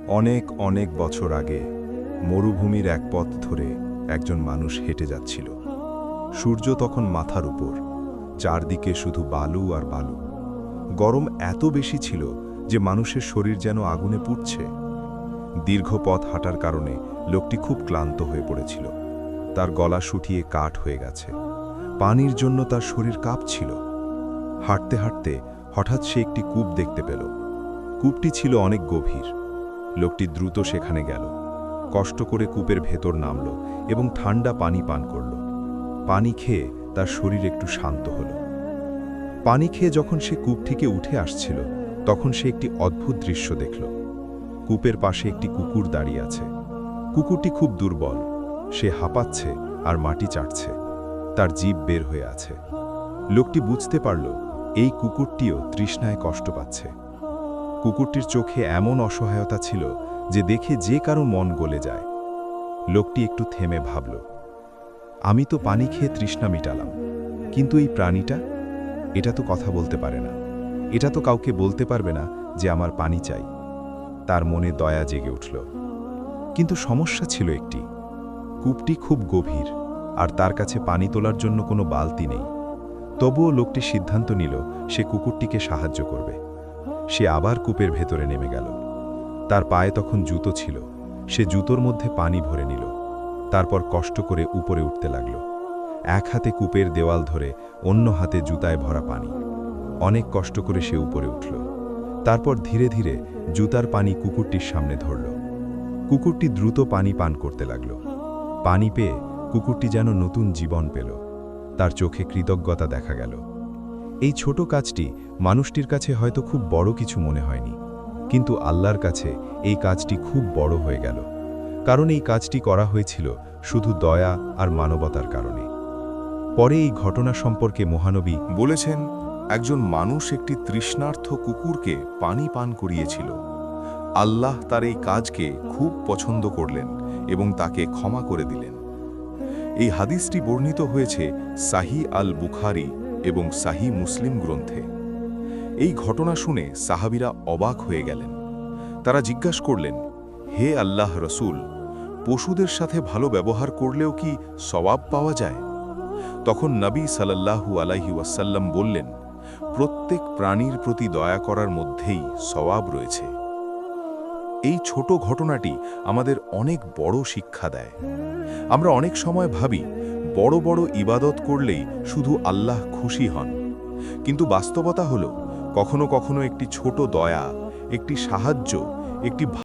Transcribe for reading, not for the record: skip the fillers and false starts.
অনেক অনেক বছর আগে মরুভূমির এক পথ ধরে একজন মানুষ হেঁটে যাচ্ছিল। সূর্য তখন মাথার উপর, চারদিকে শুধু বালু আর বালু। গরম এত বেশি ছিল যে মানুষের শরীর যেন আগুনে পুড়ছে। দীর্ঘ পথ হাঁটার কারণে লোকটি খুব ক্লান্ত হয়ে পড়েছিল। তার গলা শুকিয়ে কাঠ হয়ে গেছে। পানির জন্য তার শরীর কাঁপছিল। হাঁটতে হাঁটতে হঠাৎ সে একটি কূপ দেখতে পেল। কূপটি ছিল অনেক গভীর। লোকটি দ্রুত সেখানে গেল, কষ্ট করে কূপের ভেতর নামল এবং ঠান্ডা পানি পান করল। পানি খেয়ে তার শরীর একটু শান্ত হল। পানি খেয়ে যখন সে কূপ থেকে উঠে আসছিল, তখন সে একটি অদ্ভুত দৃশ্য দেখল। কূপের পাশে একটি কুকুর দাঁড়িয়ে আছে। কুকুরটি খুব দুর্বল, সে হাঁপাচ্ছে আর মাটি চাটছে, তার জিভ বের হয়ে আছে। লোকটি বুঝতে পারল এই কুকুরটিও তৃষ্ণায় কষ্ট পাচ্ছে। কুকুরটির চোখে এমন অসহায়তা ছিল যে দেখে যে কারো মন গলে যায়। লোকটি একটু থেমে ভাবল, আমি তো পানি খেয়ে তৃষ্ণা মিটালাম, কিন্তু এই প্রাণীটা, এটা তো কথা বলতে পারে না, এটা তো কাউকে বলতে পারবে না যে আমার পানি চাই। তার মনে দয়া জেগে উঠল। কিন্তু সমস্যা ছিল একটি, কূপটি খুব গভীর আর তার কাছে পানি তোলার জন্য কোনো বালতি নেই। তবুও লোকটি সিদ্ধান্ত নিল সে কুকুরটিকে সাহায্য করবে। সে আবার কূপের ভেতরে নেমে গেল। তার পায়ে তখন জুতো ছিল। সে জুতোর মধ্যে পানি ভরে নিল, তারপর কষ্ট করে উপরে উঠতে লাগল। এক হাতে কূপের দেওয়াল ধরে, অন্য হাতে জুতায় ভরা পানি। অনেক কষ্ট করে সে উপরে উঠল। তারপর ধীরে ধীরে জুতার পানি কুকুরটির সামনে ধরল। কুকুরটি দ্রুত পানি পান করতে লাগল। পানি পেয়ে কুকুরটি যেন নতুন জীবন পেল। তার চোখে কৃতজ্ঞতা দেখা গেল। এই ছোট কাজটি মানুষটির কাছে হয়তো খুব বড় কিছু মনে হয়নি, কিন্তু আল্লাহর কাছে এই কাজটি খুব বড় হয়ে গেল, কারণ এই কাজটি করা হয়েছিল শুধু দয়া আর মানবতার কারণে। পরে এই ঘটনা সম্পর্কে মহানবী বলেছেন, একজন মানুষ একটি তৃষ্ণার্ত কুকুরকে পানি পান করিয়েছিল। আল্লাহ তার এই কাজকে খুব পছন্দ করলেন এবং তাকে ক্ষমা করে দিলেন। এই হাদিসটি বর্ণিত হয়েছে সাহিহ আল বুখারী এবং সাহিহ মুসলিম গ্রন্থে। এই ঘটনা শুনে সাহাবীরা অবাক হয়ে গেলেন। তারা জিজ্ঞাসা করলেন, হে আল্লাহ রসূল, পশুদের সাথে ভালো ব্যবহার করলেও কি সওয়াব পাওয়া যায়? তখন নবী সাল্লাল্লাহু আলাইহি ওয়াসাল্লাম বললেন, প্রত্যেক প্রাণীর প্রতি দয়া করার মধ্যেই সওয়াব রয়েছে। এই ছোট ঘটনাটি আমাদের অনেক বড় শিক্ষা দেয়। আমরা অনেক সময় ভাবি বড় বড় ইবাদত করলেই শুধু আল্লাহ খুশি হন, কিন্তু বাস্তবতা হলো কখনো কখনো একটি ছোট দয়া, একটি সাহায্য, একটি